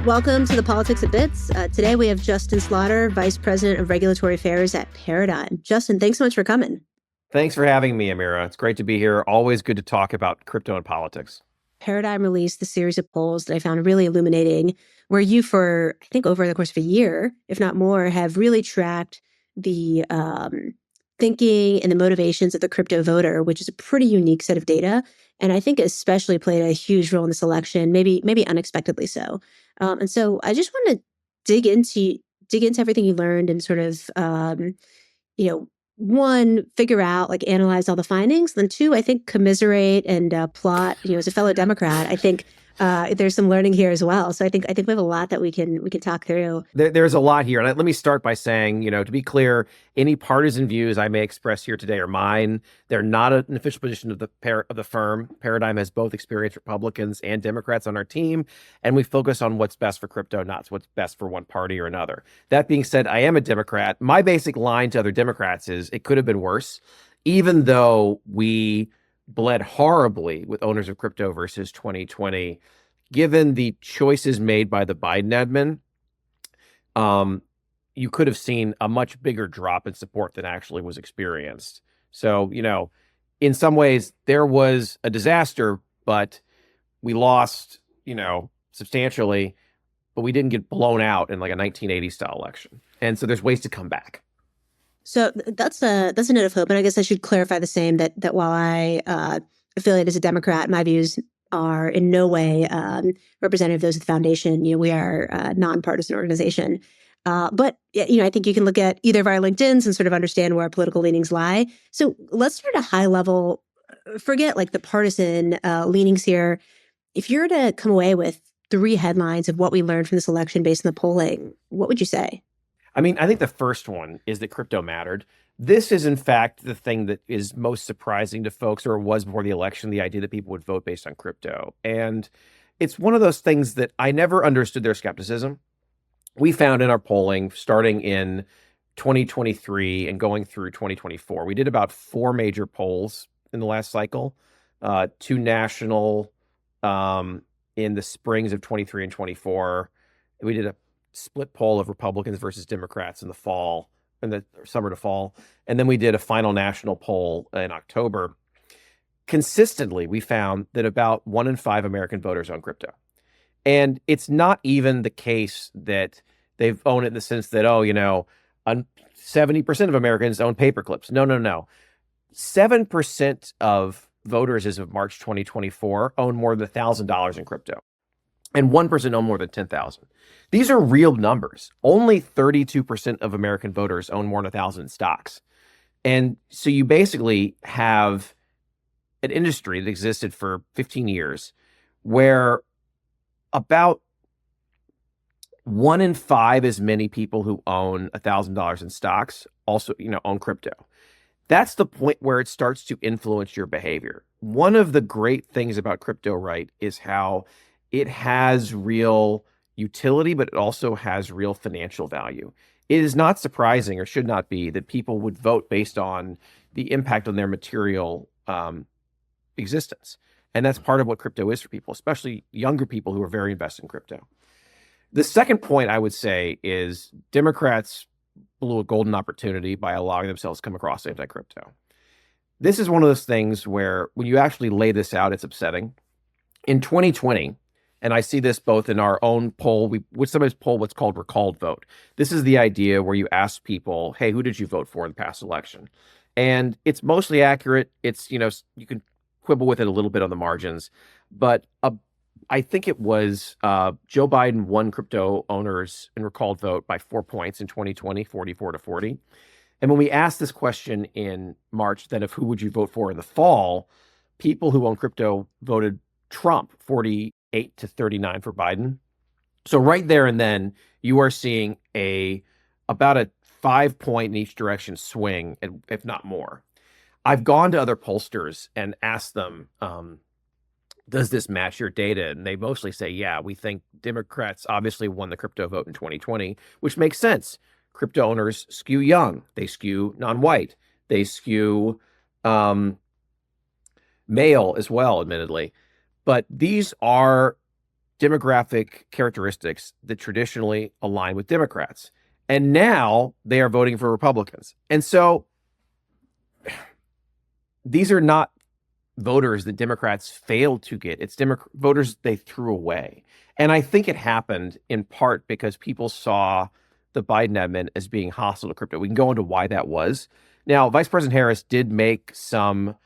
Welcome to the Politics of Bits. Today we have Justin Slaughter, Vice President of Regulatory Affairs at Paradigm. Justin, thanks so much for coming. Thanks for having me, Amira. It's great to be here. Always good to talk about crypto and politics. Paradigm released the series of polls that I found really illuminating, where you, for I think over the course of a year, if not more, have really tracked the thinking and the motivations of the crypto voter, which is a pretty unique set of data, and I think especially played a huge role in this election, maybe unexpectedly so. And so I just want to dig into everything you learned and sort of you know, one, figure out, like, analyze all the findings. Then two, I think commiserate and plot. As a fellow Democrat, I think there's some learning here as well. So I think we have a lot that we can talk through. There's a lot here. And let me start by saying, to be clear, any partisan views I may express here today are mine. They're not an official position of the firm. Paradigm has both experienced Republicans and Democrats on our team, and we focus on what's best for crypto, not what's best for one party or another. That being said, I am a Democrat. My basic line to other Democrats is it could have been worse, even though we bled horribly with owners of crypto versus 2020. Given the choices made by the Biden admin, you could have seen a much bigger drop in support than actually was experienced. So, in some ways there was a disaster, but we lost, substantially, but we didn't get blown out in like a 1980 style election. And so there's ways to come back. So that's a note of hope. And I guess I should clarify the same, that while I affiliate as a Democrat, my views are in no way representative of those of the foundation. We are a nonpartisan organization. But I think you can look at either of our LinkedIns and sort of understand where our political leanings lie. So let's start at a high level. Forget like the partisan leanings here. If you're to come away with three headlines of what we learned from this election based on the polling, what would you say? I mean, I think the first one is that crypto mattered. This is, in fact, the thing that is most surprising to folks, or was before the election, the idea that people would vote based on crypto. And it's one of those things that I never understood their skepticism. We found in our polling, starting in 2023 and going through 2024, we did about 4 major polls in the last cycle, 2 national in the springs of 23 and 24. We did a split poll of Republicans versus Democrats in the fall, in the summer to fall. And then we did a final national poll in October. Consistently, we found that about 1 in 5 American voters own crypto. And it's not even the case that they've owned it in the sense that, 70% of Americans own paper clips. No. 7% of voters as of March 2024 own more than $1,000 in crypto, and 1% own more than 10,000. These are real numbers. Only 32% of American voters own more than 1,000 stocks. And so you basically have an industry that existed for 15 years where about 1 in 5 as many people who own $1,000 in stocks also, own crypto. That's the point where it starts to influence your behavior. One of the great things about crypto, right, is how it has real utility, but it also has real financial value. It is not surprising, or should not be, that people would vote based on the impact on their material existence. And that's part of what crypto is for people, especially younger people who are very invested in crypto. The second point I would say is Democrats blew a golden opportunity by allowing themselves to come across anti-crypto. This is one of those things where when you actually lay this out, it's upsetting. In 2020, and I see this both in our own poll, we would sometimes poll what's called recalled vote. This is the idea where you ask people, hey, who did you vote for in the past election? And it's mostly accurate. It's, you can quibble with it a little bit on the margins, but I think it was Joe Biden won crypto owners in recalled vote by 4 points in 2020, 44-40. And when we asked this question in March, then of who would you vote for in the fall, people who own crypto voted Trump, 48-39 for Biden. So right there and then, you are seeing about a 5-point in each direction swing, if not more. I've gone to other pollsters and asked them, does this match your data? And they mostly say, yeah, we think Democrats obviously won the crypto vote in 2020, which makes sense. Crypto owners skew young. They skew non-white. They skew male as well, admittedly. But these are demographic characteristics that traditionally align with Democrats. And now they are voting for Republicans. And so these are not voters that Democrats failed to get. It's voters they threw away. And I think it happened in part because people saw the Biden admin as being hostile to crypto. We can go into why that was. Now, Vice President Harris did take some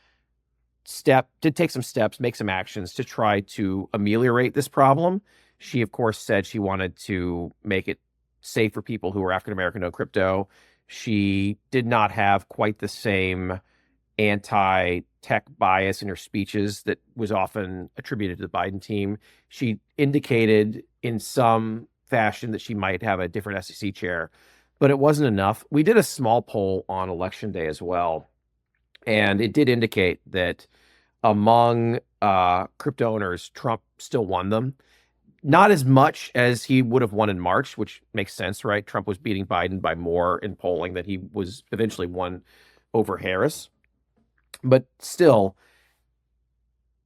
steps, make some actions to try to ameliorate this problem. She, of course, said she wanted to make it safe for people who were African American to own crypto. She did not have quite the same anti-tech bias in her speeches that was often attributed to the Biden team. She indicated in some fashion that she might have a different SEC chair, but it wasn't enough. We did a small poll on election day as well, and it did indicate that among crypto owners, Trump still won them. Not as much as he would have won in March, which makes sense, right? Trump was beating Biden by more in polling that he was eventually won over Harris. But still,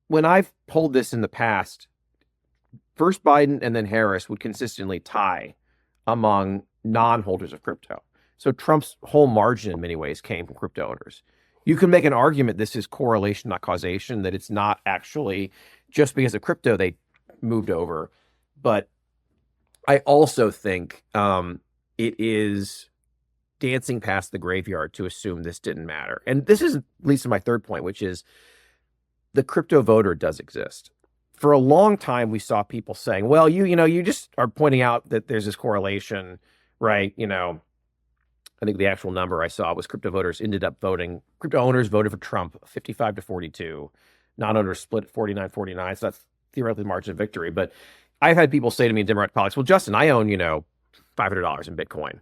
when I've polled this in the past, first Biden and then Harris would consistently tie among non-holders of crypto. So Trump's whole margin in many ways came from crypto owners. You can make an argument this is correlation, not causation, that it's not actually just because of crypto they moved over. But I also think it is dancing past the graveyard to assume this didn't matter. And this is leads to my third point, which is the crypto voter does exist. For a long time, we saw people saying, well, you just are pointing out that there's this correlation, right? I think the actual number I saw was crypto owners voted for Trump 55 to 42. Non-owners split 49-49. So that's theoretically the margin of victory. But I've had people say to me in Democratic politics, well, Justin, I own, $500 in Bitcoin.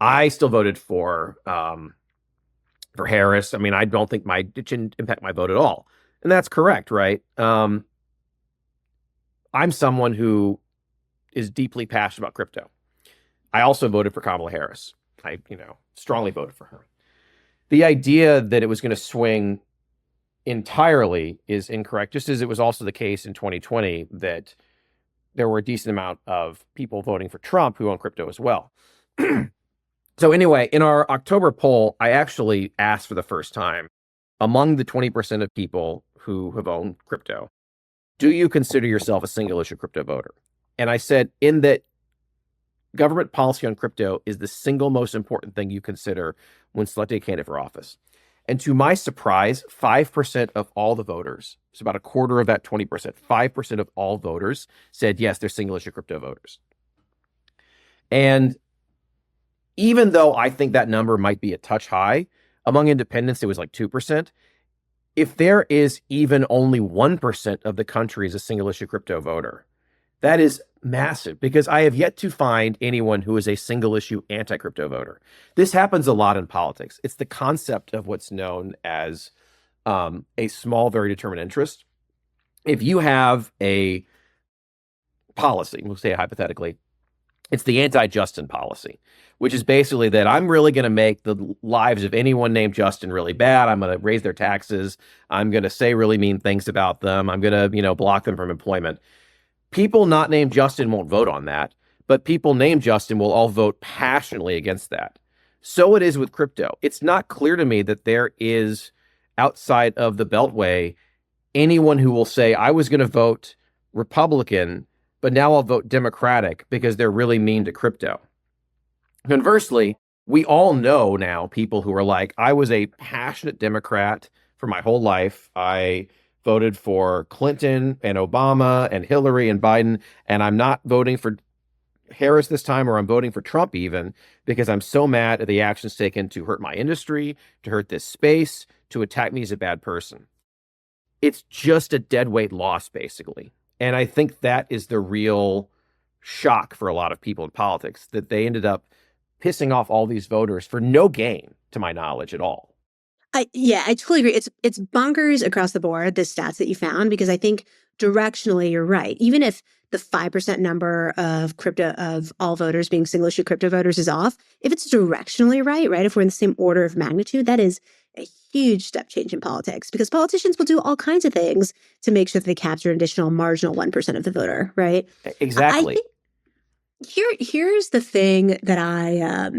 I still voted for Harris. I mean, I don't think it didn't impact my vote at all. And that's correct, right? I'm someone who is deeply passionate about crypto. I also voted for Kamala Harris. I, strongly voted for her. The idea that it was going to swing entirely is incorrect, just as it was also the case in 2020 that there were a decent amount of people voting for Trump who own crypto as well. So anyway, in our October poll, I actually asked for the first time, among the 20% of people who have owned crypto, do you consider yourself a single issue crypto voter? And I said, in that government policy on crypto is the single most important thing you consider when selecting a candidate for office. And to my surprise, 5% of all the voters, so about a quarter of that 20%, 5% of all voters said, yes, they're single issue crypto voters. And even though I think that number might be a touch high, among independents, it was like 2%. If there is even only 1% of the country is a single issue crypto voter, that is massive, because I have yet to find anyone who is a single issue anti-crypto voter. This happens a lot in politics. It's the concept of what's known as a small, very determined interest. If you have a policy, we'll say hypothetically, it's the anti-Justin policy, which is basically that I'm really going to make the lives of anyone named Justin really bad. I'm going to raise their taxes. I'm going to say really mean things about them. I'm going to, block them from employment. People not named Justin won't vote on that, but people named Justin will all vote passionately against that. So it is with crypto. It's not clear to me that there is, outside of the Beltway, anyone who will say, I was going to vote Republican, but now I'll vote Democratic because they're really mean to crypto. Conversely, we all know now people who are like, I was a passionate Democrat for my whole life. I voted for Clinton and Obama and Hillary and Biden, and I'm not voting for Harris this time, or I'm voting for Trump even, because I'm so mad at the actions taken to hurt my industry, to hurt this space, to attack me as a bad person. It's just a deadweight loss, basically. And I think that is the real shock for a lot of people in politics, that they ended up pissing off all these voters for no gain, to my knowledge, at all. I totally agree. It's bonkers across the board, the stats that you found, because I think directionally you're right. Even if the 5% number of all voters being single issue crypto voters is off, if it's directionally right, if we're in the same order of magnitude, that is a huge step change in politics because politicians will do all kinds of things to make sure that they capture an additional marginal 1% of the voter, right? I Exactly. think here's the thing that I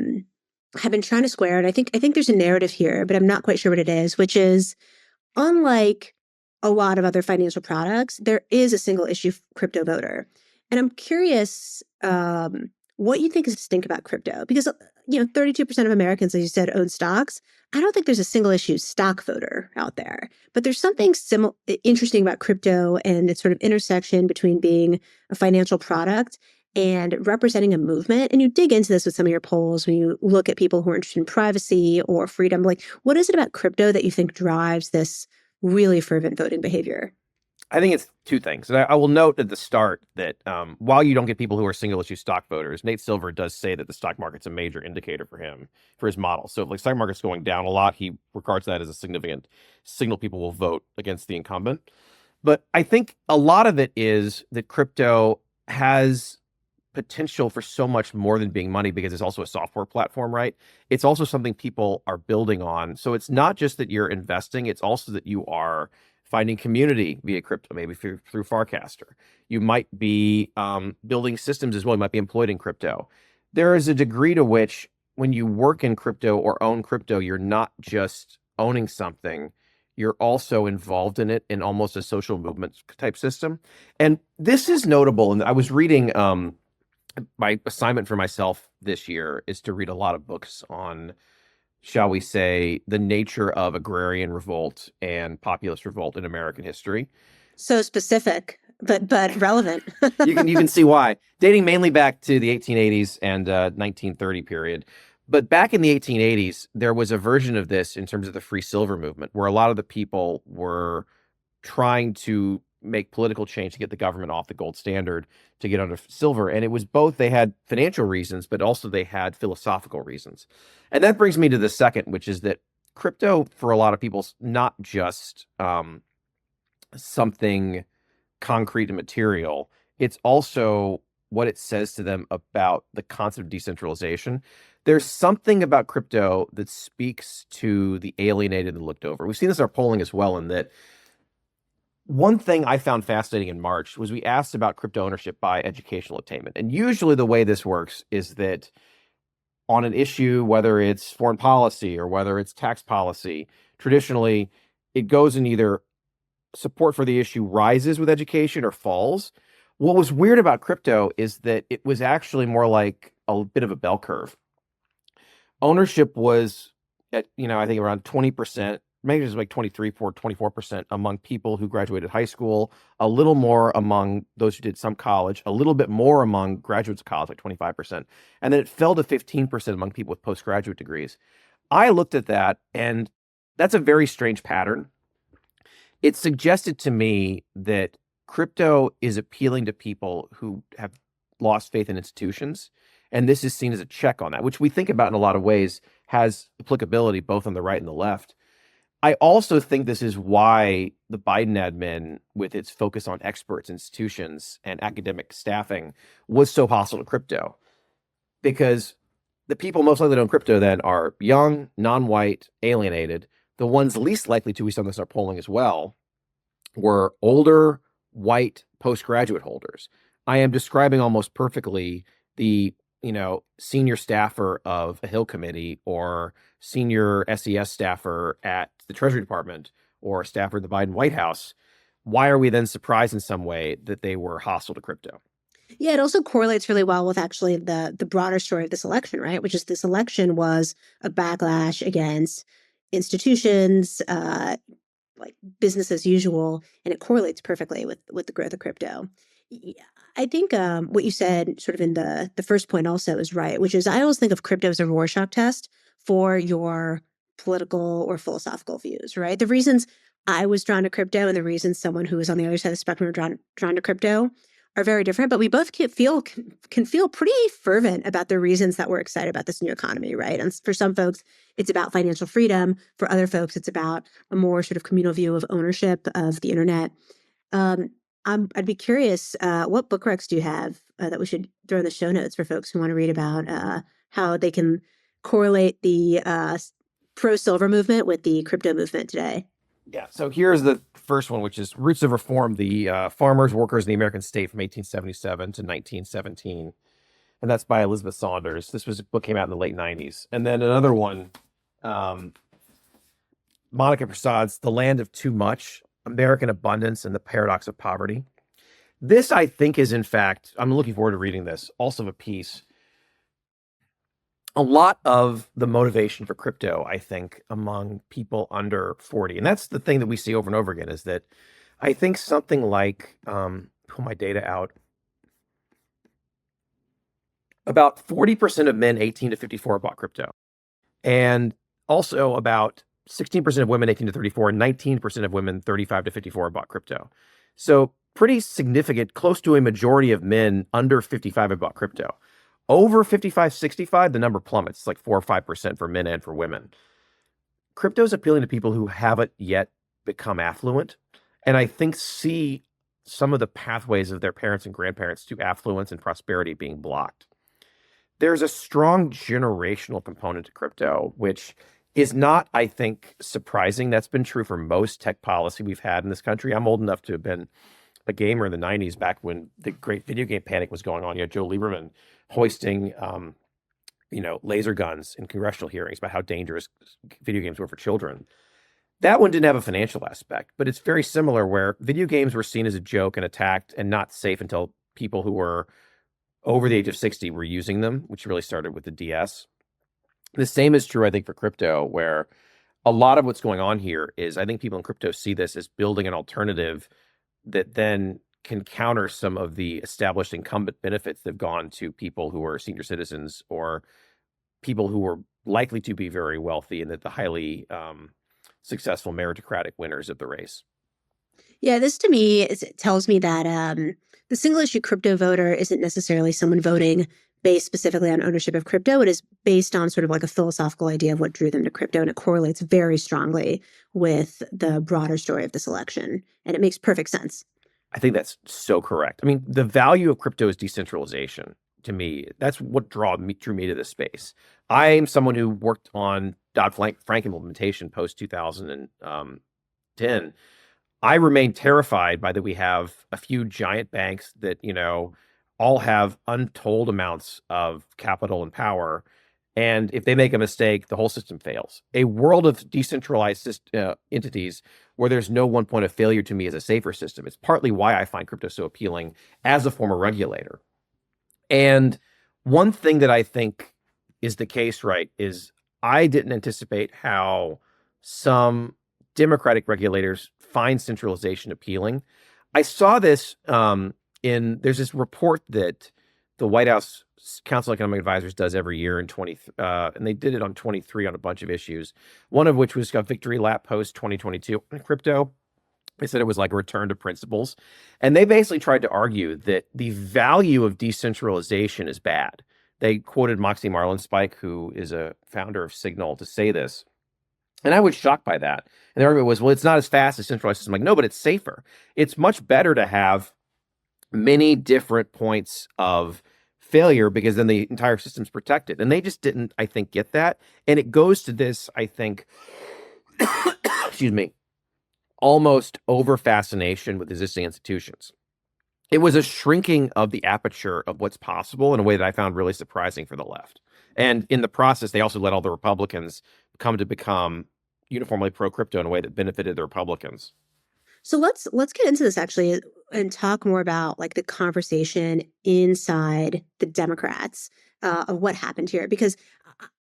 have been trying to square, and I think there's a narrative here, but I'm not quite sure what it is, which is unlike a lot of other financial products, there is a single issue crypto voter. And I'm curious what you think is distinct about crypto because 32% of Americans, as you said, own stocks. I don't think there's a single issue stock voter out there, but there's something interesting about crypto and its sort of intersection between being a financial product and representing a movement. And you dig into this with some of your polls when you look at people who are interested in privacy or freedom. Like, what is it about crypto that you think drives this really fervent voting behavior? I think it's two things. And I will note at the start that while you don't get people who are single issue stock voters, Nate Silver does say that the stock market's a major indicator for him, for his model. So if the stock market's going down a lot, he regards that as a significant signal people will vote against the incumbent. But I think a lot of it is that crypto has potential for so much more than being money because it's also a software platform, right? It's also something people are building on. So it's not just that you're investing, it's also that you are finding community via crypto, maybe through Farcaster. You might be building systems as well. You might be employed in crypto. There is a degree to which when you work in crypto or own crypto, you're not just owning something, you're also involved in it in almost a social movement type system. And this is notable. And I was reading my assignment for myself this year is to read a lot of books on, shall we say, the nature of agrarian revolt and populist revolt in American history. So specific, but relevant. You can see why, dating mainly back to the 1880s and 1930 period. But back in the 1880s, there was a version of this in terms of the free silver movement, where a lot of the people were trying to make political change to get the government off the gold standard to get under silver. And it was both, they had financial reasons, but also they had philosophical reasons. And that brings me to the second, which is that crypto, for a lot of people, is not just something concrete and material. It's also what it says to them about the concept of decentralization. There's something about crypto that speaks to the alienated and looked over. We've seen this in our polling as well, in that one thing I found fascinating in March was we asked about crypto ownership by educational attainment. And usually the way this works is that on an issue, whether it's foreign policy or whether it's tax policy, traditionally it goes in either support for the issue rises with education or falls. What was weird about crypto is that it was actually more like a bit of a bell curve. Ownership was at, I think around 20%, maybe it was like 23, 24% among people who graduated high school, a little more among those who did some college, a little bit more among graduates of college, like 25%. And then it fell to 15% among people with postgraduate degrees. I looked at that, and that's a very strange pattern. It suggested to me that crypto is appealing to people who have lost faith in institutions. And this is seen as a check on that, which we think about in a lot of ways has applicability both on the right and the left. I also think this is why the Biden admin, with its focus on experts, institutions, and academic staffing, was so hostile to crypto. Because the people most likely to own crypto then are young, non-white, alienated. The ones least likely to, we saw this in our polling as well, were older, white, postgraduate holders. I am describing almost perfectly the senior staffer of a Hill committee or senior SES staffer at the Treasury Department or a staffer at the Biden White House. Why are we then surprised in some way that they were hostile to crypto? Yeah, it also correlates really well with actually the broader story of this election, right? Which is this election was a backlash against institutions, like business as usual, and it correlates perfectly with the growth of crypto. Y- I think what you said, sort of in the first point, also is right, which is I always think of crypto as a Rorschach test for your political or philosophical views, right? The reasons I was drawn to crypto and the reasons someone who is on the other side of the spectrum are drawn to crypto are very different, but we both can feel pretty fervent about the reasons that we're excited about this new economy, right? And for some folks, it's about financial freedom. For other folks, it's about a more sort of communal view of ownership of the internet. Um, I'd be curious, what book recs do you have that we should throw in the show notes for folks who want to read about how they can correlate the pro silver movement with the crypto movement today. Yeah. So here's the first one, which is Roots of Reform, the Farmers, Workers, and the American State from 1877 to 1917. And that's by Elizabeth Saunders. This was a book came out in the late 90s. And then another one, um, Monica Prasad's The Land of Too Much, American Abundance and the Paradox of Poverty. This, I think, is in fact, I'm looking forward to reading this, also a piece. A lot of the motivation for crypto, I think, among people under 40, and that's the thing that we see over and over again, is that I think something like, pull my data out, about 40% of men 18 to 54 bought crypto. And also about 16% of women 18 to 34 and 19% of women 35 to 54 bought crypto. So pretty significant, close to a majority of men under 55 have bought crypto. Over 55, 65, the number plummets. It's like 4 or 5% for men and for women. Crypto is appealing to people who haven't yet become affluent, and I think see some of the pathways of their parents and grandparents to affluence and prosperity being blocked. There's a strong generational component to crypto, which is not, I think, surprising. That's been true for most tech policy we've had in this country. I'm old enough to have been a gamer in the 90s, back when the great video game panic was going on. You had Joe Lieberman hoisting, laser guns in congressional hearings about how dangerous video games were for children. That one didn't have a financial aspect, but it's very similar, where video games were seen as a joke and attacked and not safe until people who were over the age of 60 were using them, which really started with the DS. The same is true, I think, for crypto, where a lot of what's going on here is I think people in crypto see this as building an alternative that then can counter some of the established incumbent benefits that have gone to people who are senior citizens or people who are likely to be very wealthy and that the highly successful meritocratic winners of the race. Yeah, this to me it tells me that the single issue crypto voter isn't necessarily someone voting based specifically on ownership of crypto. It is based on sort of like a philosophical idea of what drew them to crypto, and it correlates very strongly with the broader story of this election. And it makes perfect sense. I think that's so correct. I mean, the value of crypto is decentralization. To me, that's what drew me to this space. I'm someone who worked on Dodd-Frank implementation post 2010. I remain terrified by that we have a few giant banks that, all have untold amounts of capital and power. And if they make a mistake, the whole system fails. A world of decentralized entities where there's no one point of failure, to me, is a safer system. It's partly why I find crypto so appealing as a former regulator. And one thing that I think is the case, right, is I didn't anticipate how some Democratic regulators find centralization appealing. I saw this there's this report that the White House Council of Economic Advisors does every year in and they did it on 23 on a bunch of issues. One of which was a victory lap post 2022 in crypto. They said it was like a return to principles. And they basically tried to argue that the value of decentralization is bad. They quoted Moxie Marlinspike, who is a founder of Signal, to say this. And I was shocked by that. And the argument was, well, it's not as fast as centralized system. I'm like, no, but it's safer. It's much better to have many different points of failure, because then the entire system's protected. And they just didn't, I think, get that. And it goes to this, I think, excuse me, almost over fascination with existing institutions. It was a shrinking of the aperture of what's possible in a way that I found really surprising for the left. And in the process, they also let all the Republicans come to become uniformly pro-crypto in a way that benefited the Republicans. So let's get into this actually and talk more about like the conversation inside the Democrats of what happened here, because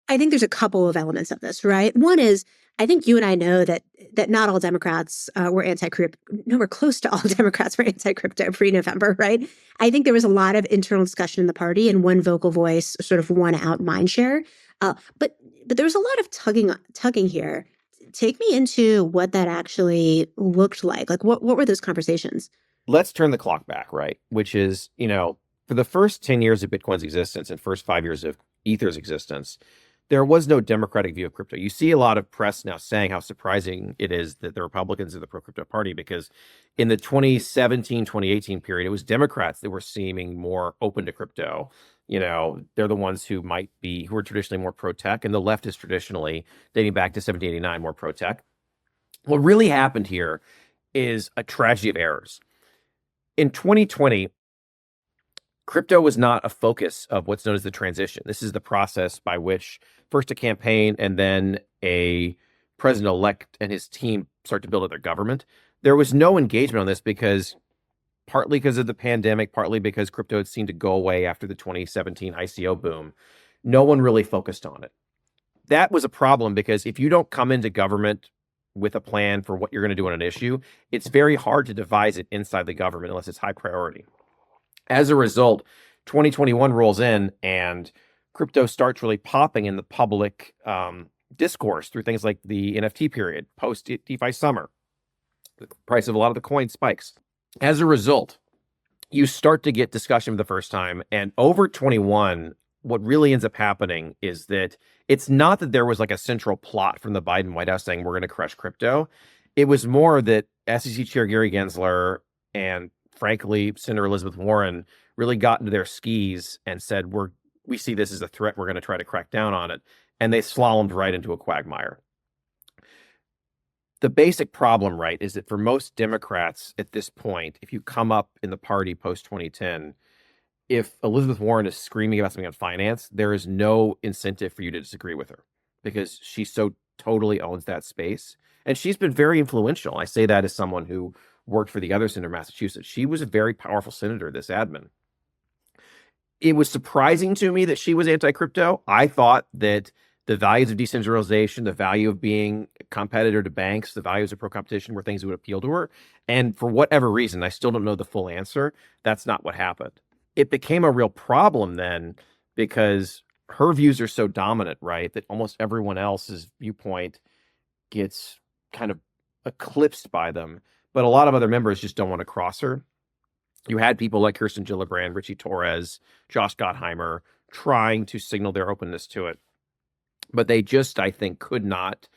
I think there's a couple of elements of this, right? One is I think you and I know that not all Democrats were anti-crypto. Nowhere close to all Democrats were anti-crypto pre-November, right? I think there was a lot of internal discussion in the party, and one vocal voice sort of won out mind share. But there was a lot of tugging here. Take me into what that actually looked like. Like, what were those conversations? Let's turn the clock back, right? Which is, for the first 10 years of Bitcoin's existence and first 5 years of Ether's existence, there was no democratic view of crypto. You see a lot of press now saying how surprising it is that the Republicans are the pro-crypto party, because in the 2017, 2018 period, it was Democrats that were seeming more open to crypto They're the ones who are traditionally more pro-tech, and the left is traditionally, dating back to 1789, more pro-tech. What really happened here is a tragedy of errors. In 2020, crypto was not a focus of what's known as the transition. This is the process by which first a campaign and then a president-elect and his team start to build up their government. There was no engagement on this partly because of the pandemic, partly because crypto had seemed to go away after the 2017 ICO boom. No one really focused on it. That was a problem because if you don't come into government with a plan for what you're going to do on an issue, it's very hard to devise it inside the government unless it's high priority. As a result, 2021 rolls in and crypto starts really popping in the public discourse through things like the NFT period, post DeFi summer. The price of a lot of the coins spikes. As a result, you start to get discussion for the first time. And over 21, what really ends up happening is that it's not that there was like a central plot from the Biden White House saying we're going to crush crypto. It was more that SEC Chair Gary Gensler and frankly, Senator Elizabeth Warren really got into their skis and said, we see this as a threat. We're going to try to crack down on it. And they slalomed right into a quagmire. The basic problem, right, is that for most Democrats at this point, if you come up in the party post 2010, if Elizabeth Warren is screaming about something on finance, there is no incentive for you to disagree with her because she so totally owns that space. And she's been very influential. I say that as someone who worked for the other senator in Massachusetts. She was a very powerful senator, this admin. It was surprising to me that she was anti-crypto. I thought that the values of decentralization, the value of being a competitor to banks, the values of pro-competition were things that would appeal to her. And for whatever reason, I still don't know the full answer, that's not what happened. It became a real problem then because her views are so dominant, right, that almost everyone else's viewpoint gets kind of eclipsed by them. But a lot of other members just don't want to cross her. You had people like Kirsten Gillibrand, Richie Torres, Josh Gottheimer trying to signal their openness to it. But they just, I think, could not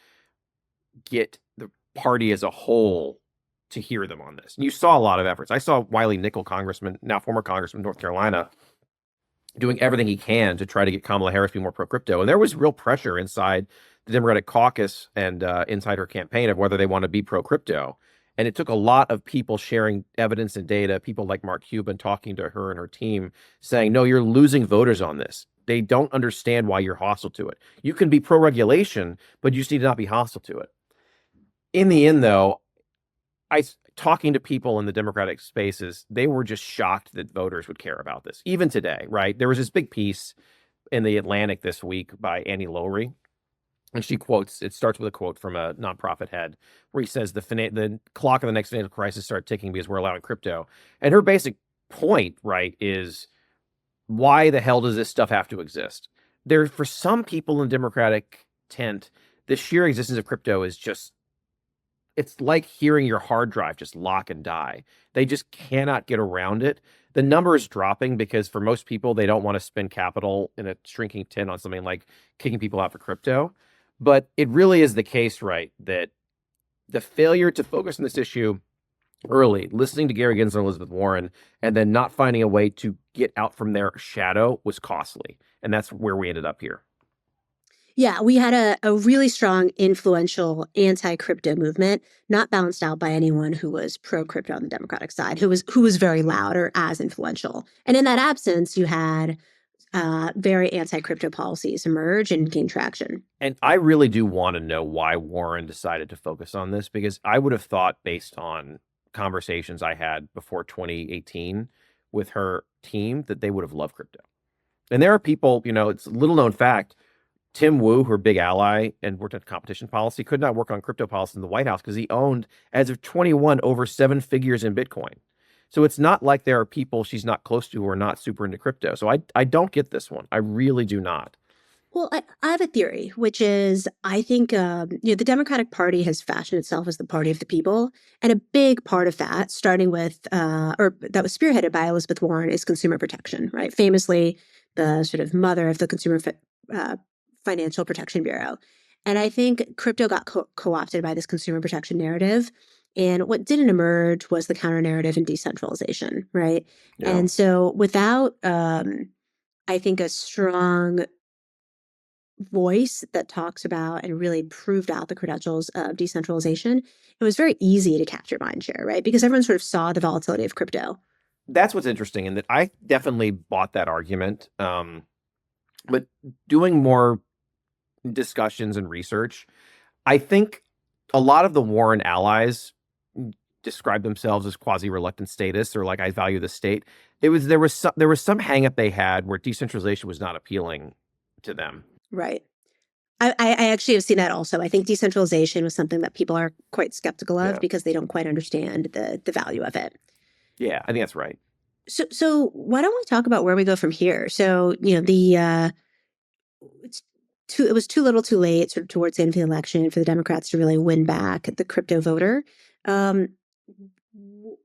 get the party as a whole to hear them on this. And you saw a lot of efforts. I saw Wiley Nickel, congressman, now former congressman, North Carolina, doing everything he can to try to get Kamala Harris to be more pro-crypto. And there was real pressure inside the Democratic caucus and inside her campaign of whether they want to be pro-crypto. And it took a lot of people sharing evidence and data, people like Mark Cuban talking to her and her team saying, no, you're losing voters on this. They don't understand why you're hostile to it. You can be pro-regulation, but you just need to not be hostile to it. In the end, though, talking to people in the Democratic spaces, they were just shocked that voters would care about this. Even today, right? There was this big piece in the Atlantic this week by Annie Lowry. And she quotes, it starts with a quote from a nonprofit head where he says the clock of the next financial crisis started ticking because we're allowing crypto. And her basic point, right, is why the hell does this stuff have to exist? For some people in the Democratic tent, the sheer existence of crypto is just, it's like hearing your hard drive just lock and die. They just cannot get around it. The number is dropping because for most people, they don't want to spend capital in a shrinking tent on something like kicking people out for crypto. But it really is the case, right, that the failure to focus on this issue early, listening to Gary Gensler and Elizabeth Warren, and then not finding a way to get out from their shadow was costly. And that's where we ended up here. Yeah, we had a really strong, influential anti-crypto movement, not balanced out by anyone who was pro-crypto on the Democratic side, who was very loud or as influential. And in that absence, you had very anti-crypto policies emerge and gain traction. And I really do want to know why Warren decided to focus on this, because I would have thought, based on conversations I had before 2018 with her team, that they would have loved crypto. And there are people, it's a little known fact, Tim Wu, her big ally and worked on competition policy, could not work on crypto policy in the White House because he owned, as of 21, over 7 figures in Bitcoin. So it's not like there are people she's not close to who are not super into crypto. So I don't get this one. I really do not. Well, I have a theory, which is I think the Democratic Party has fashioned itself as the party of the people, and a big part of that, starting with or that was spearheaded by Elizabeth Warren, is consumer protection. Right, famously the sort of mother of the Consumer Financial Protection Bureau, and I think crypto got co-opted by this consumer protection narrative. And what didn't emerge was the counter narrative and decentralization, right? Yeah. And so without I think, a strong voice that talks about and really proved out the credentials of decentralization, it was very easy to capture mind share, right? Because everyone sort of saw the volatility of crypto. That's what's interesting, in that I definitely bought that argument. But doing more discussions and research, I think a lot of the Warren allies describe themselves as quasi-reluctant statists, or like, I value the state. There was some hang up they had where decentralization was not appealing to them. Right. I actually have seen that also. I think decentralization was something that people are quite skeptical of Yeah. because they don't quite understand the value of it. Yeah, I think that's right. So why don't we talk about where we go from here? So, it's it was too little too late, sort of towards the end of the election, for the Democrats to really win back the crypto voter. Um,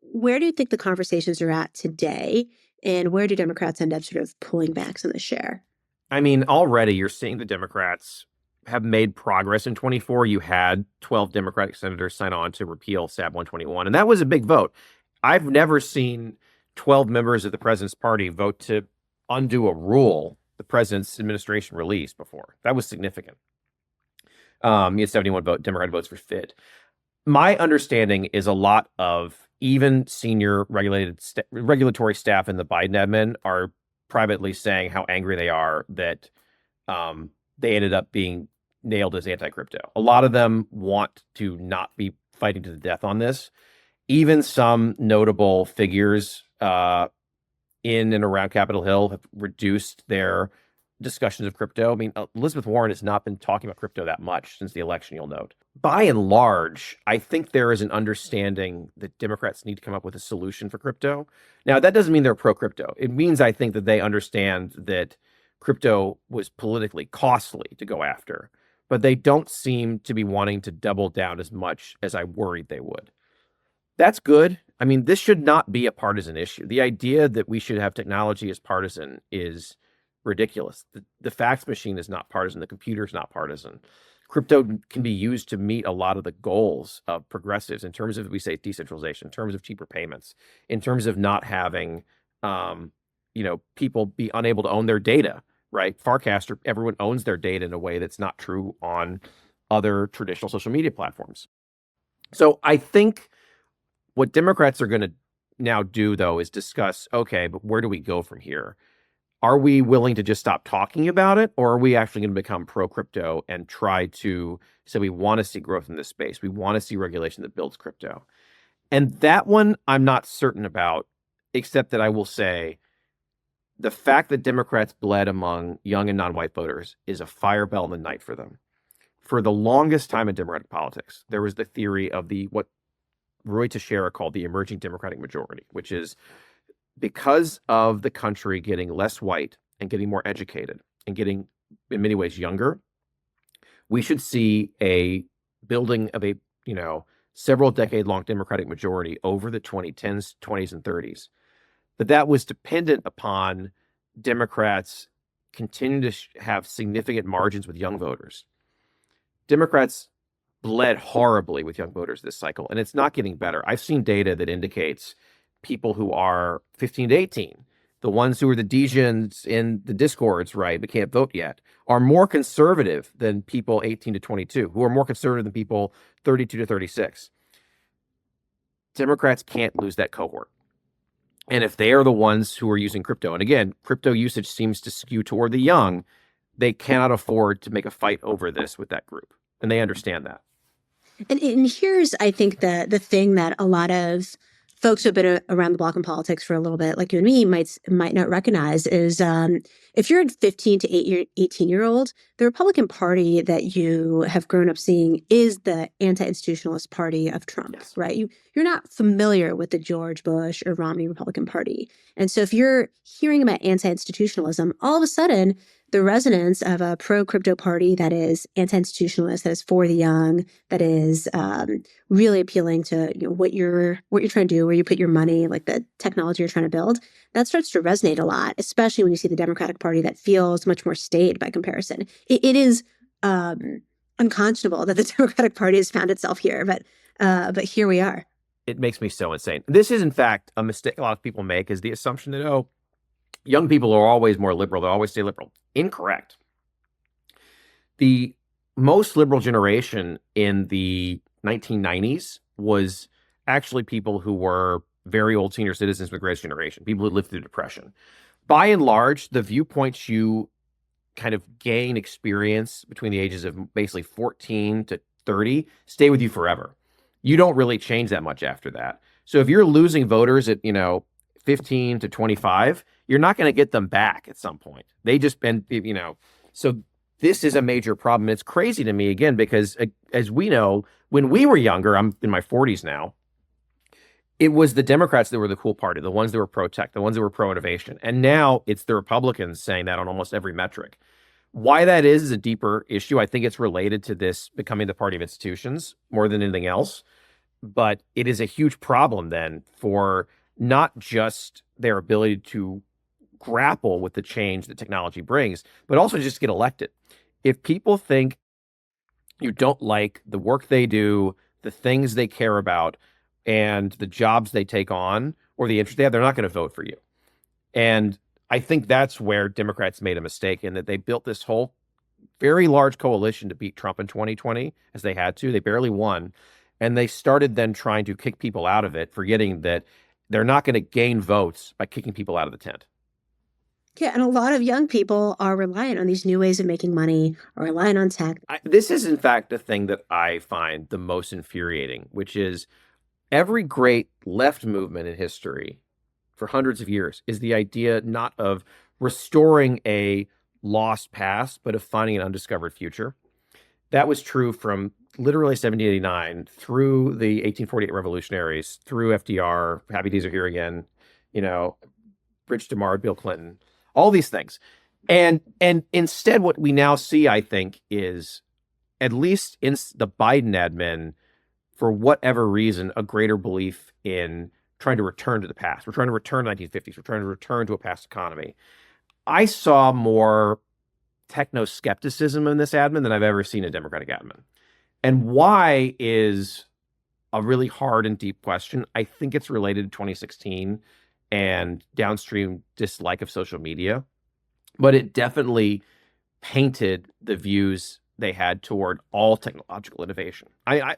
where do you think the conversations are at today? And where do Democrats end up sort of pulling back some of the share? I mean, already you're seeing the Democrats have made progress. In 24, you had 12 Democratic senators sign on to repeal SAB 121, and that was a big vote. I've never seen 12 members of the president's party vote to undo a rule the president's administration released before. That was significant. You had 71 Democratic votes for FIT. My understanding is a lot of even senior regulatory staff in the Biden admin are privately saying how angry they are that they ended up being nailed as anti-crypto. A lot of them want to not be fighting to the death on this. Even some notable figures in and around Capitol Hill have reduced their discussions of crypto. I mean, Elizabeth Warren has not been talking about crypto that much since the election, you'll note. By and large, I think there is an understanding that Democrats need to come up with a solution for crypto. Now, that doesn't mean they're pro-crypto. It means, I think, that they understand that crypto was politically costly to go after, but they don't seem to be wanting to double down as much as I worried they would. That's good. I mean, this should not be a partisan issue. The idea that we should have technology as partisan is ridiculous. The fax machine is not partisan. The computer is not partisan. Crypto can be used to meet a lot of the goals of progressives in terms of, we say, decentralization, in terms of cheaper payments, in terms of not having, people be unable to own their data, right? Farcaster, everyone owns their data in a way that's not true on other traditional social media platforms. So I think what Democrats are going to now do, though, is discuss, okay, but where do we go from here? Are we willing to just stop talking about it, or are we actually going to become pro-crypto and try to say we want to see growth in this space? We want to see regulation that builds crypto. And that one I'm not certain about, except that I will say the fact that Democrats bled among young and non-white voters is a fire bell in the night for them. For the longest time in Democratic politics, there was the theory of what Roy Teixeira called the emerging Democratic majority, which is because of the country getting less white and getting more educated and getting, in many ways, younger, we should see a building of a, several decade-long Democratic majority over the 2010s, 20s, and 30s. But that was dependent upon Democrats continuing to have significant margins with young voters. Democrats bled horribly with young voters this cycle, and it's not getting better. I've seen data that indicates people who are 15 to 18, the ones who are the degens in the discords, right, but can't vote yet, are more conservative than people 18 to 22, who are more conservative than people 32 to 36. Democrats can't lose that cohort. And if they are the ones who are using crypto, and again, crypto usage seems to skew toward the young, they cannot afford to make a fight over this with that group. And they understand that. And here's, I think, the thing that a lot of folks who have been around the block in politics for a little bit, like you and me, might not recognize is if you're a 15 to 18-year-old, the Republican Party that you have grown up seeing is the anti-institutionalist party of Trump, Yes. right? You're not familiar with the George Bush or Romney Republican Party. And so if you're hearing about anti-institutionalism, all of a sudden, the resonance of a pro-crypto party that is anti-institutionalist, that is for the young, that is really appealing to what you're trying to do, where you put your money, like the technology you're trying to build, that starts to resonate a lot, especially when you see the Democratic Party that feels much more staid by comparison. It is unconscionable that the Democratic Party has found itself here, but here we are. It makes me so insane. This is, in fact, a mistake a lot of people make, is the assumption that, young people are always more liberal. They'll always stay liberal. Incorrect. The most liberal generation in the 1990s was actually people who were very old senior citizens with the Greatest Generation, people who lived through the Depression. By and large, the viewpoints you kind of gain experience between the ages of basically 14 to 30 stay with you forever. You don't really change that much after that. So if you're losing voters at, 15 to 25, you're not going to get them back at some point. They just been, so this is a major problem. It's crazy to me again, because as we know, when we were younger, I'm in my 40s now, it was the Democrats that were the cool party, the ones that were pro-tech, the ones that were pro-innovation. And now it's the Republicans saying that on almost every metric. Why that is a deeper issue. I think it's related to this becoming the party of institutions more than anything else. But it is a huge problem then for not just their ability to grapple with the change that technology brings, but also just get elected. If people think you don't like the work they do, the things they care about, and the jobs they take on, or the interest they have, they're not going to vote for you. And I think that's where Democrats made a mistake, in that they built this whole very large coalition to beat Trump in 2020, as they had to. They barely won. And they started then trying to kick people out of it, forgetting that they're not going to gain votes by kicking people out of the tent. Yeah, and a lot of young people are reliant on these new ways of making money, or relying on tech. This is, in fact, the thing that I find the most infuriating, which is every great left movement in history for hundreds of years is the idea not of restoring a lost past, but of finding an undiscovered future. That was true from literally 1789 through the 1848 revolutionaries, through FDR, Happy Days Are Here Again, Bridge to Mars, Bill Clinton, all these things. And instead, what we now see, I think, is, at least in the Biden admin, for whatever reason, a greater belief in trying to return to the past. We're trying to return to the 1950s. We're trying to return to a past economy. I saw more techno-skepticism in this admin than I've ever seen in a Democratic admin. And why is a really hard and deep question. I think it's related to 2016 and downstream dislike of social media, but it definitely painted the views they had toward all technological innovation. I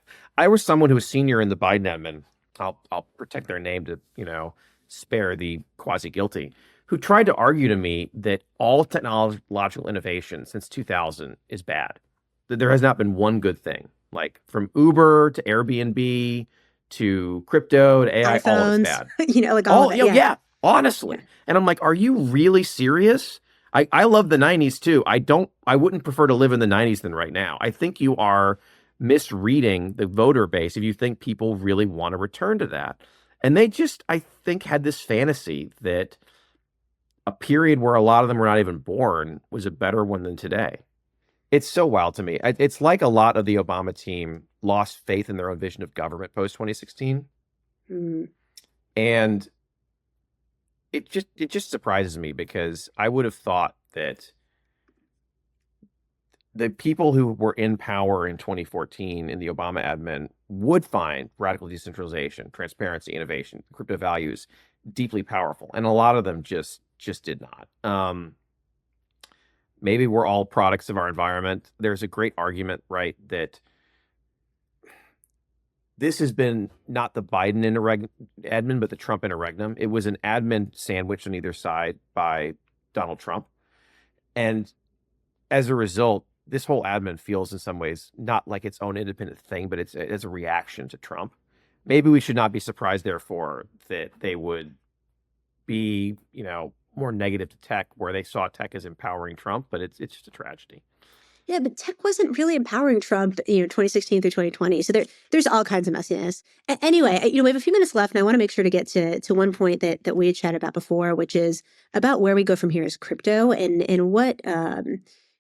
was someone who was senior in the Biden admin. I'll protect their name to, spare the quasi-guilty, who tried to argue to me that all technological innovation since 2000 is bad, that there has not been one good thing, like from Uber to Airbnb to crypto to AI, all of it's iPhones, bad. like all of it. Yeah, honestly. Yeah. And I'm like, are you really serious? I love the 90s too. I wouldn't prefer to live in the 90s than right now. I think you are misreading the voter base if you think people really want to return to that. And they just, I think, had this fantasy that a period where a lot of them were not even born was a better one than today. It's so wild to me. It's like a lot of the Obama team lost faith in their own vision of government post 2016. Mm. And it just surprises me, because I would have thought that the people who were in power in 2014 in the Obama admin would find radical decentralization, transparency, innovation, crypto values deeply powerful. And a lot of them just did not. Maybe we're all products of our environment. There's a great argument, right, that this has been not the Biden admin, but the Trump interregnum. It was an admin sandwiched on either side by Donald Trump. And as a result, this whole admin feels in some ways not like its own independent thing, but it's a reaction to Trump. Maybe we should not be surprised, therefore, that they would be, more negative to tech, where they saw tech as empowering Trump, but it's just a tragedy. Yeah, but tech wasn't really empowering Trump, 2016 through 2020. So there's all kinds of messiness. Anyway, we have a few minutes left, and I want to make sure to get to one point that we had chatted about before, which is about where we go from here as crypto, and what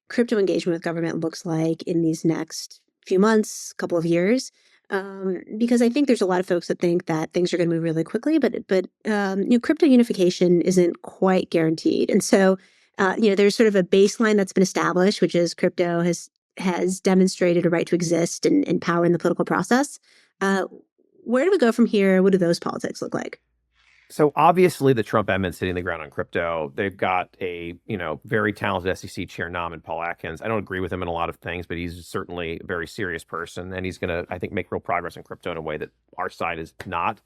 crypto engagement with government looks like in these next few months, couple of years. Because I think there's a lot of folks that think that things are going to move really quickly, but crypto unification isn't quite guaranteed. And so, there's sort of a baseline that's been established, which is crypto has demonstrated a right to exist and power in the political process. Where do we go from here? What do those politics look like? So obviously the Trump admin's hitting the ground on crypto. They've got a, very talented SEC chair nom in Paul Atkins. I don't agree with him in a lot of things, but he's certainly a very serious person, and he's going to, I think, make real progress in crypto in a way that our side is not.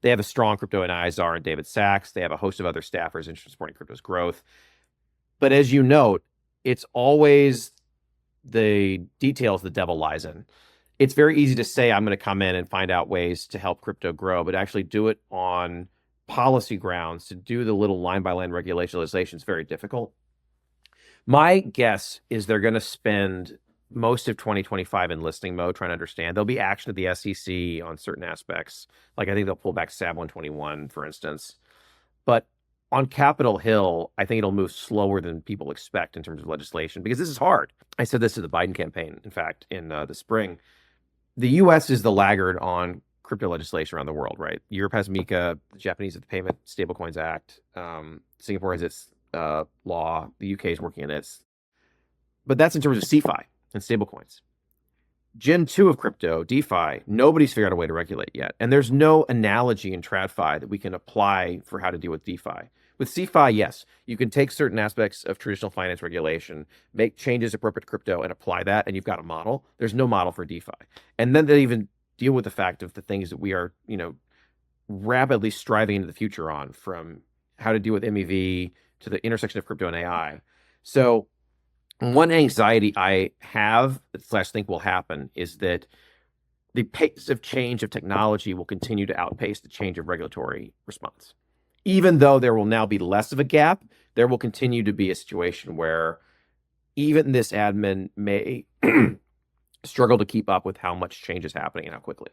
They have a strong crypto advisor in David Sachs. They have a host of other staffers interested in supporting crypto's growth. But as you note, it's always the details the devil lies in. It's very easy to say I'm going to come in and find out ways to help crypto grow, but actually do it on policy grounds, to do the little line by line regulation legislation is very difficult. My guess is they're going to spend most of 2025 in listening mode trying to understand. There'll be action at the SEC on certain aspects. Like I think they'll pull back SAB 121, for instance. But on Capitol Hill, I think it'll move slower than people expect in terms of legislation because this is hard. I said this to the Biden campaign, in fact, in the spring. The U.S. is the laggard on crypto legislation around the world, right? Europe has MiCA, the Japanese have the Payment Stablecoins Act, Singapore has its law, the UK is working on its. But that's in terms of CeFi and stablecoins. Gen 2 of crypto, DeFi, nobody's figured out a way to regulate yet. And there's no analogy in TradFi that we can apply for how to deal with DeFi. With CeFi, yes, you can take certain aspects of traditional finance regulation, make changes appropriate to crypto, and apply that, and you've got a model. There's no model for DeFi. And then they even deal with the fact of the things that we are, rapidly striving into the future on, from how to deal with MEV to the intersection of crypto and AI. So one anxiety I have / think will happen is that the pace of change of technology will continue to outpace the change of regulatory response. Even though there will now be less of a gap, there will continue to be a situation where even this admin may struggle to keep up with how much change is happening and how quickly.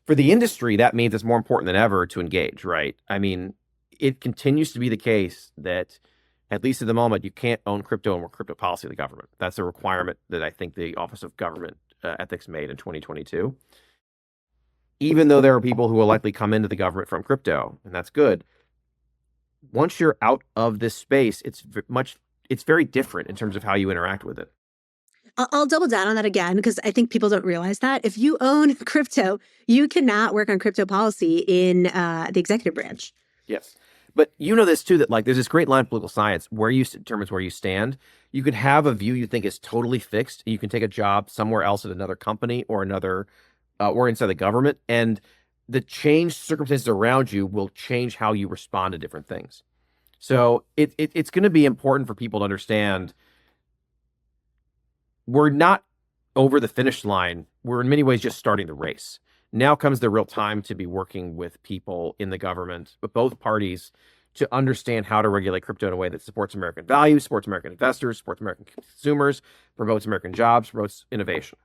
For the industry, that means it's more important than ever to engage, right? I mean, it continues to be the case that, at least at the moment, you can't own crypto and work crypto policy of the government. That's a requirement that I think the Office of Government Ethics made in 2022. Even though there are people who will likely come into the government from crypto, and that's good, once you're out of this space, it's very different in terms of how you interact with it. I'll double down on that again because I think people don't realize that. If you own crypto, you cannot work on crypto policy in the executive branch. Yes. But you know this too, that like there's this great line of political science where you determines where you stand. You could have a view you think is totally fixed. You can take a job somewhere else at another company or another or inside the government, and the changed circumstances around you will change how you respond to different things. So it's going to be important for people to understand we're not over the finish line. We're in many ways just starting the race. Now comes the real time to be working with people in the government, but both parties, to understand how to regulate crypto in a way that supports American values, supports American investors, supports American consumers, promotes American jobs, promotes innovation.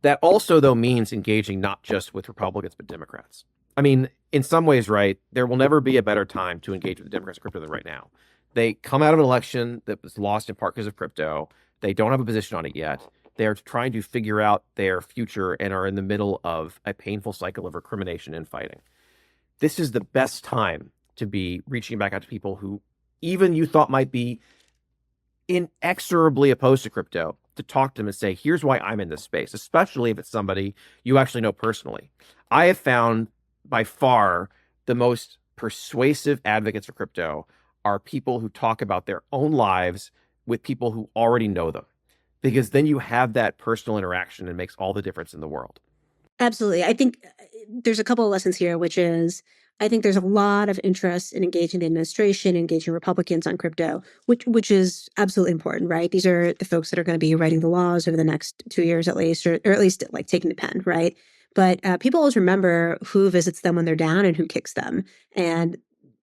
That also, though, means engaging not just with Republicans, but Democrats. I mean, in some ways, right, there will never be a better time to engage with the Democrats in crypto than right now. They come out of an election that was lost in part because of crypto. They don't have a position on it yet. They're trying to figure out their future and are in the middle of a painful cycle of recrimination and fighting. This is the best time to be reaching back out to people who even you thought might be inexorably opposed to crypto, to talk to them and say, here's why I'm in this space, especially if it's somebody you actually know personally. I have found by far the most persuasive advocates for crypto are people who talk about their own lives with people who already know them, because then you have that personal interaction and makes all the difference in the world. Absolutely. I think there's a couple of lessons here, which is I think there's a lot of interest in engaging the administration, engaging Republicans on crypto, which is absolutely important, right? These are the folks that are going to be writing the laws over the next 2 years at least, or at least like taking the pen, right? But people always remember who visits them when they're down and who kicks them. And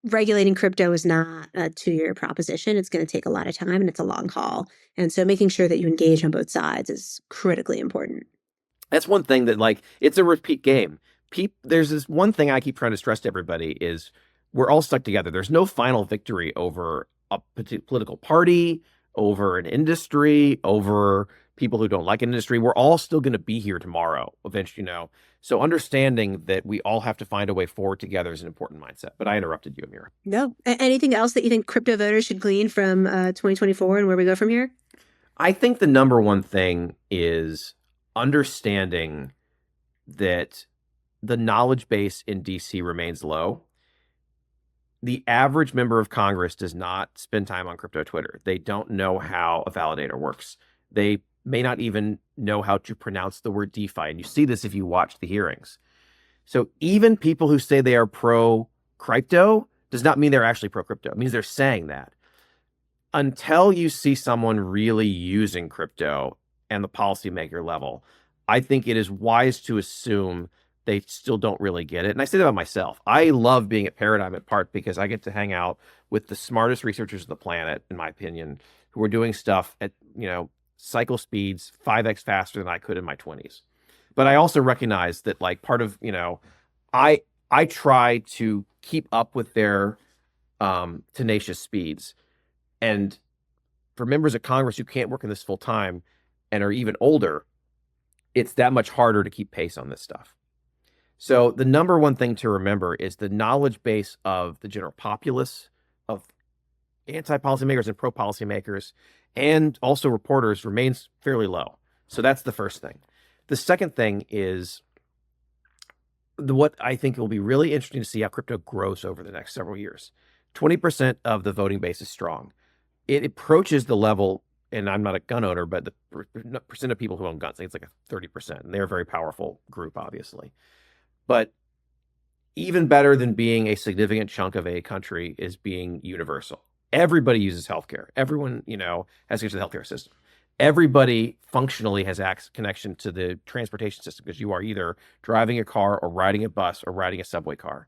regulating crypto is not a 2-year proposition. It's going to take a lot of time and it's a long haul. And so making sure that you engage on both sides is critically important. That's one thing that, like, it's a repeat game. There's this one thing I keep trying to stress to everybody is we're all stuck together. There's no final victory over a political party, over an industry, over people who don't like an industry. We're all still going to be here tomorrow, eventually, So understanding that we all have to find a way forward together is an important mindset. But I interrupted you, Amira. No. Anything else that you think crypto voters should glean from 2024 and where we go from here? I think the number one thing is understanding that the knowledge base in DC remains low. the average member of Congress does not spend time on crypto Twitter. They don't know how a validator works. They may not even know how to pronounce the word DeFi. And you see this if you watch the hearings. So even people who say they are pro crypto does not mean they're actually pro crypto. It means they're saying that. Until you see someone really using crypto and the policymaker level, I think it is wise to assume they still don't really get it. And I say that about myself. I love being at Paradigm in part because I get to hang out with the smartest researchers on the planet, in my opinion, who are doing stuff at, cycle speeds 5x faster than I could in my 20s. But I also recognize that like part of, I try to keep up with their tenacious speeds. And for members of Congress who can't work in this full time and are even older, it's that much harder to keep pace on this stuff. So the number one thing to remember is the knowledge base of the general populace, of anti-policymakers and pro-policymakers, and also reporters remains fairly low. So that's the first thing. The second thing is what I think will be really interesting to see how crypto grows over the next several years. 20% of the voting base is strong. It approaches the level, and I'm not a gun owner, but the percent of people who own guns, I think it's like a 30%. And they're a very powerful group, obviously. But even better than being a significant chunk of a country is being universal. Everybody uses healthcare. Everyone, has access to the healthcare system. Everybody functionally has connection to the transportation system because you are either driving a car or riding a bus or riding a subway car.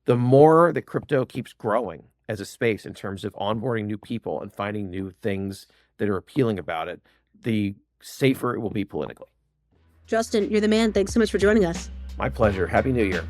The more that crypto keeps growing as a space in terms of onboarding new people and finding new things that are appealing about it, the safer it will be politically. Justin, you're the man. Thanks so much for joining us. My pleasure. Happy New Year.